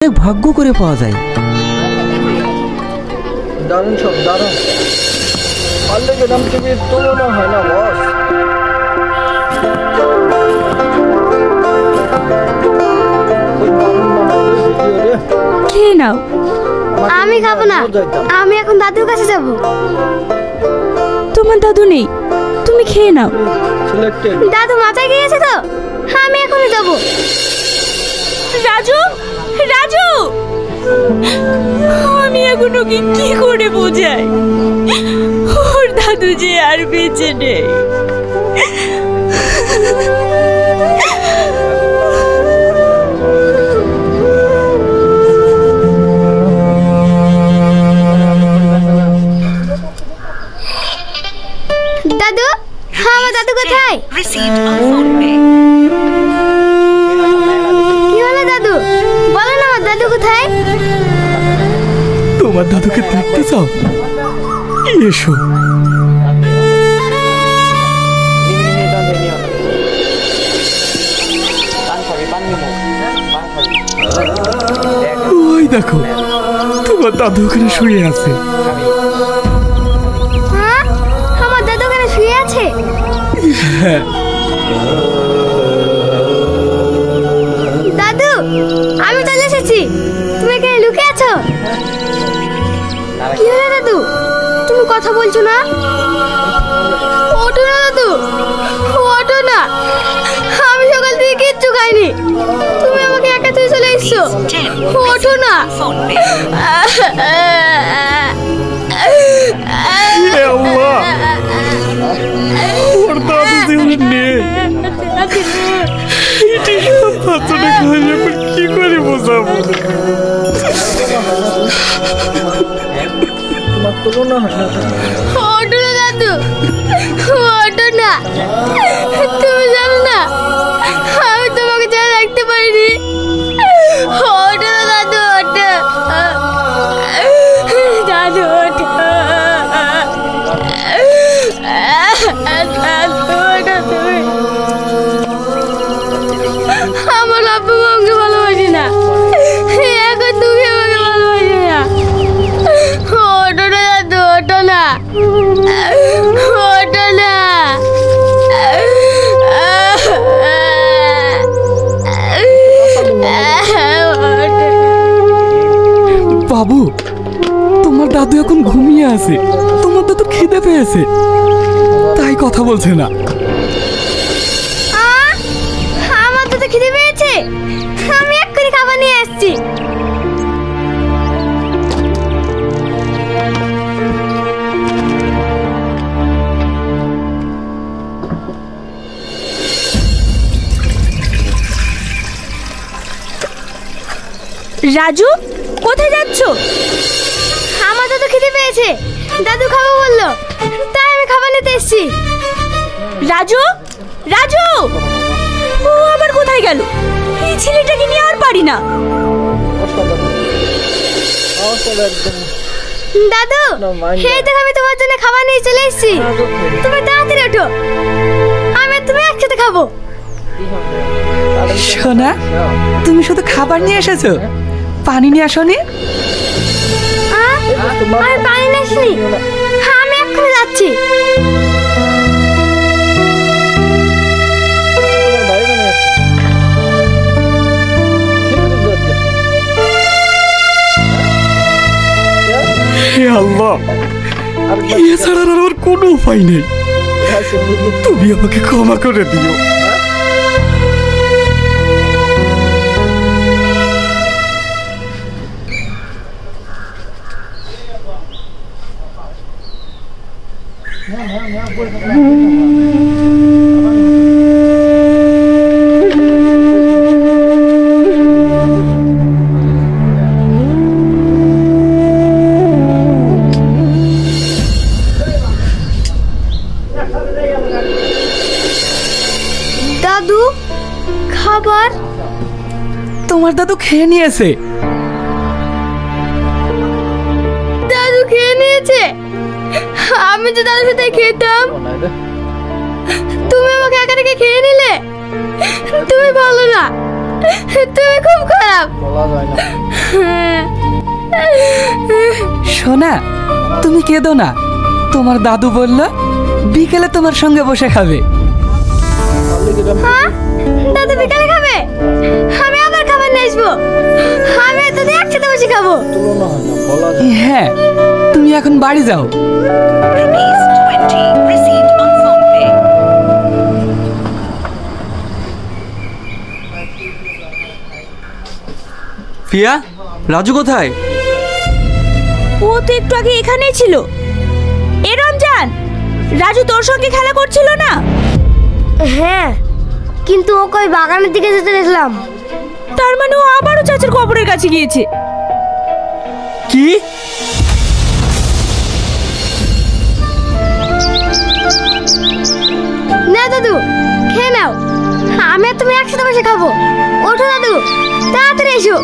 ভাগ্য করে পাওয়া যায়। দারুণ সব দারুণ, পারলে গেলাম তুমি তুলনা হয় না বস। খেয়ে নাও। আমি খাবো না, আমি এখন দাদুর কাছে যাব। তোমার দাদু নেই, তুমি খেয়ে নাও। দাদু মাথায় গিয়েছে তো, আমি এখনই যাব। রাজু, রাজু, আমি এখন ওকে কি করে বোঝাই ওর দাদু যে আর বেঁচে নেই। দাদু, আমার দাদু কোথায়? কি হলো দাদু, বলো না আমার দাদু কোথায়? তোমার দাদুকে দেখতে চাও? এসো। ওই দেখো, তোমার দাদু ওখানে শুয়ে আছে। হ্যাঁ, আমার দাদু ওখানে শুয়ে আছে? হ্যাঁ। দাদু, আমি চলে এসেছি, তুমি এখানে লুকিয়ে আছো? কি হলো দাদু, তুমি কথা বলছো না? ওঠো না দাদু, ওঠো না, আমি সকাল থেকে কিচ্ছু খাইনি, তুমি আমাকে একা তুই চলে এসছো, ওঠো না। ওর দাদু যেমন নেই, কি করে বোঝাবো? তোমার তুলনা হয় না। ওঠো না দাদু, ওঠো না, তুমি জানো না আমি তোমাকে ছাড়া রাখতে পারিনি। ওঠো না দাদু, ওঠো দাদু, ওঠো তুমি। আমার আব্বু আমাকে ভালোবাসি না, এখন তুমি আমাকে ভালোবাসি না। ওঠো না দাদু, ওঠো না, ওঠো না। বাবু, তোমার দাদু এখন ঘুমিয়ে আছে, তোমার দাদু খিদে পেয়েছে, তাই কথা বলছে না। আমার তো খিদে পেয়েছে, আমি এক্ষুনি খাবার নিয়ে আসছি। রাজু, কোথায় যাচ্ছ? আমার তো খিদে পেয়েছে, দাদু খাবো বললো, তাই আমি খাবার নিতে এসেছি। রাজু, রাজু, ও আবার কোথায় গেল? এই ছেলেটাকে নিয়ে আর পারি না। দাদু, এই দেখো আমি তোমার জন্য খাবার নিয়ে চলে এসেছি, তুমি তাড়াতাড়ি ওঠো, আমি আর তুমি একসাথে খাবো। সোনা, তুমি শুধু খাবার নিয়ে এসেছো, পানি নিয়ে আসোনি? আমি পানি নিয়ে আসিনি, আমি এক্ষুনি যাচ্ছি। হে আল্লাহ, এছাড়া আর আমার কোনো উপায় নেই, তুমি আমাকে ক্ষমা করে দিও। দাদু, খাবার? তোমার দাদু খেয়ে নিয়েছে। দাদু খেয়ে নিয়েছে? আমি তো দাদুর সাথে খেতাম, তুমি আমাকে একা রেখে খেয়ে নিলে, তুমি ভালো না। তুমি খুব খারাপ। বলা যায় না। সোনা, তুমি কেঁদো না। তোমার দাদু বলল বিকেলে তোমার সঙ্গে বসে খাবে। হ্যাঁ, দাদু বিকালে খাবে? আমি আবার খাবার নিয়ে আসবো। আমি আর দাদু একসাথে বসে খাবো। তুলনা হয় না, বলা যায় না। হ্যাঁ, তুমি এখন বাড়ি যাও। Rupees 20 received on PhonePe. ফিয়া, রাজু কোথায়? ও তো একটু আগে এখানেই ছিল। এ রমজান, রাজু তোর সঙ্গে খেলা করছিল না? হ্যাঁ, কিন্তু ওকে ওই বাগানের দিকে যেতে দেখলাম। তার মানে ও আবারও চাচার কবরের কাছে গিয়েছে। কি? না দাদু, খেয়ে নাও। আমি আর তুমি একসাথে বসে খাবো। ওঠো দাদু, তাড়াতাড়ি এসো।